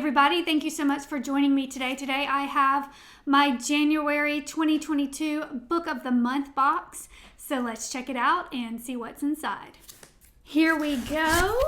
everybody. Thank you so much for joining me today. Today I have my January 2022 Book of the Month box. So let's check it out and see what's inside. Here we go.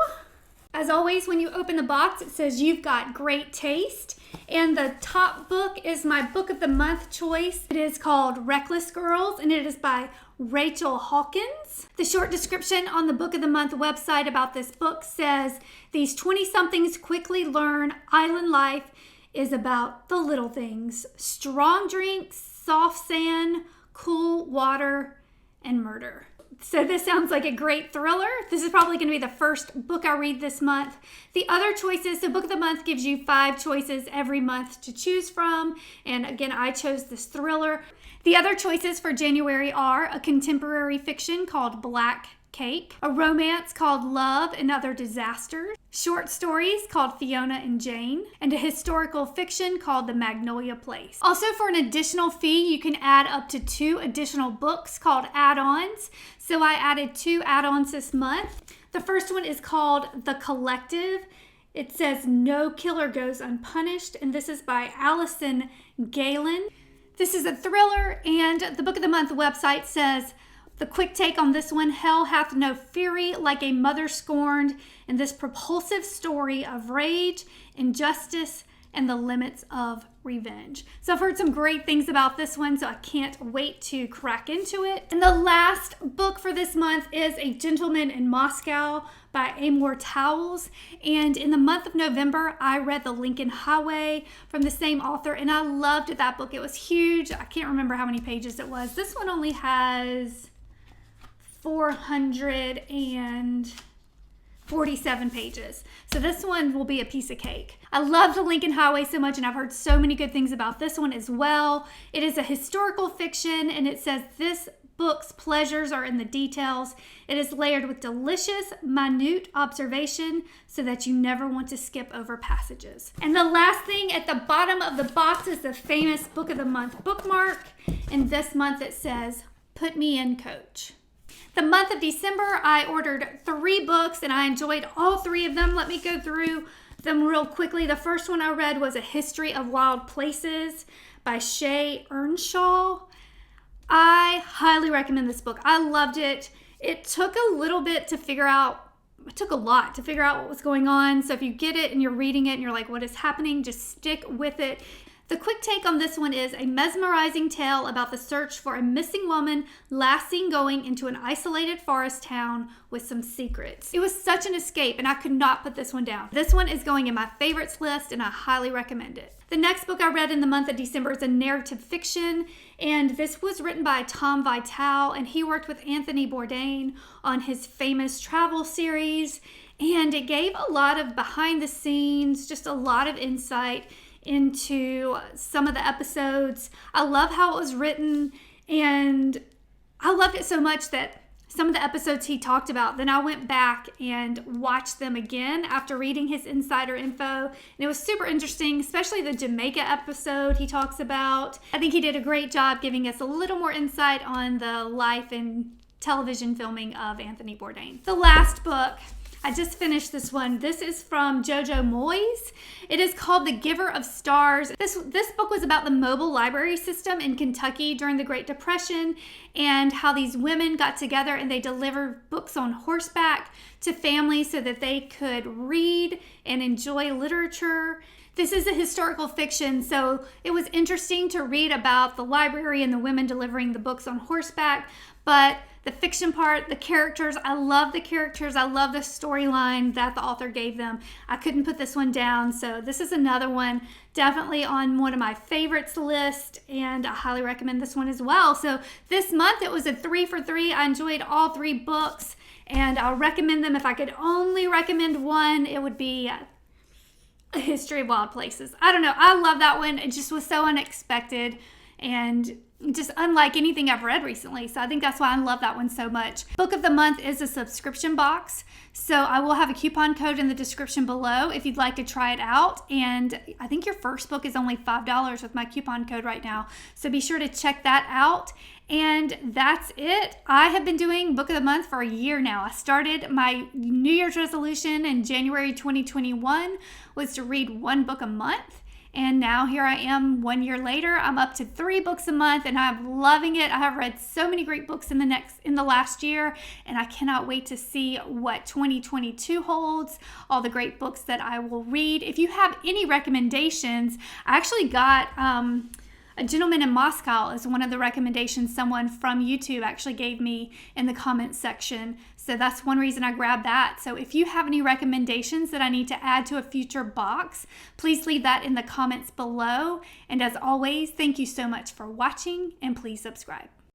As always, when you open the box, it says you've got great taste. And the top book is my Book of the Month choice. It is called Reckless Girls, and it is by Rachel Hawkins. The short description on the Book of the Month website about this book says, these 20-somethings quickly learn island life is about the little things. Strong drinks, soft sand, cool water, and murder. So this sounds like a great thriller. This is probably going to be the first book I read this month. The other choices, so Book of the Month gives you 5 choices every month to choose from. And again, I chose this thriller. The other choices for January are a contemporary fiction called Black Cake, a romance called Love and Other Disasters, short stories called Fiona and Jane, and a historical fiction called The Magnolia Place. Also, for an additional fee, you can add up to 2 additional books called add-ons. So I added 2 add-ons this month. The first one is called The Collective. It says No Killer Goes Unpunished, and this is by Alison, Gaylin. This is a thriller, and the Book of the Month website says, the quick take on this one, hell hath no fury like a mother scorned in this propulsive story of rage, injustice, and the limits of revenge. So I've heard some great things about this one, so I can't wait to crack into it. And the last book for this month is A Gentleman in Moscow by Amor, Towles. And in the month of November, I read The Lincoln Highway from the same author, and I loved that book. It was huge. I can't remember how many pages it was. This one only has 447 pages. So this one will be a piece of cake. I love The Lincoln Highway so much, and I've heard so many good things about this one as well. It is a historical fiction, and it says this book's pleasures are in the details. It is layered with delicious, minute observation so that you never want to skip over passages. And the last thing at the bottom of the box is the famous Book of the Month bookmark. And this month it says, Put Me In, Coach. The month of December, I ordered 3 books and I enjoyed all 3 of them. Let me go through them real quickly. The first one I read was A History of Wild Places by Shay Earnshaw. I highly recommend this book. I loved it. It took a little bit to figure out, it took a lot to figure out what was going on. So if you get it and you're reading it and you're like, what is happening? Just stick with it. The quick take on this one is a mesmerizing tale about the search for a missing woman last seen going into an isolated forest town with some secrets. It was such an escape, and I could not put this one down. This one is going in my favorites list, and I highly recommend it. The next book I read in the month of December is a narrative fiction, and this was written by Tom Vitale, and he worked with Anthony Bourdain on his famous travel series, and it gave a lot of behind the scenes, just a lot of insight into some of the episodes. I love how it was written, and I loved it so much that some of the episodes he talked about, then I went back and watched them again after reading his insider info, and it was super interesting, especially the Jamaica episode he talks about. I think he did a great job giving us a little more insight on the life and television filming of Anthony Bourdain. The last book, I just finished this one. This is from Jojo Moyes. It is called The Giver of Stars. This book was about the mobile library system in Kentucky during the Great Depression and how these women got together and they delivered books on horseback to families so that they could read and enjoy literature. This is a historical fiction, so it was interesting to read about the library and the women delivering the books on horseback, but the fiction part, the characters, I love the characters. I love the storyline that the author gave them. I couldn't put this one down, so this is another one definitely on one of my favorites list, and I highly recommend this one as well. So this month it was a 3 for 3. I enjoyed all 3 books, and I'll recommend them. If I could only recommend one, it would be A History of Wild Places. I don't know. I love that one. It just was so unexpected. and just unlike anything I've read recently. So I think that's why I love that one so much. Book of the month is a subscription box. So I will have a coupon code in the description below if you'd like to try it out. And I think your first book is only $5 with my coupon code right now. So be sure to check that out. And that's it. I have been doing Book of the Month for a year now. I started my New Year's resolution in January 2021 was to read one book a month. And now here I am 1 year later. I'm up to 3 books a month and I'm loving it. I have read so many great books in the last year, and I cannot wait to see what 2022 holds, all the great books that I will read. If you have any recommendations, I actually got A Gentleman in Moscow is one of the recommendations someone from YouTube actually gave me in the comments section. So that's one reason I grabbed that. So if you have any recommendations that I need to add to a future box, please leave that in the comments below. And as always, thank you so much for watching, and please subscribe.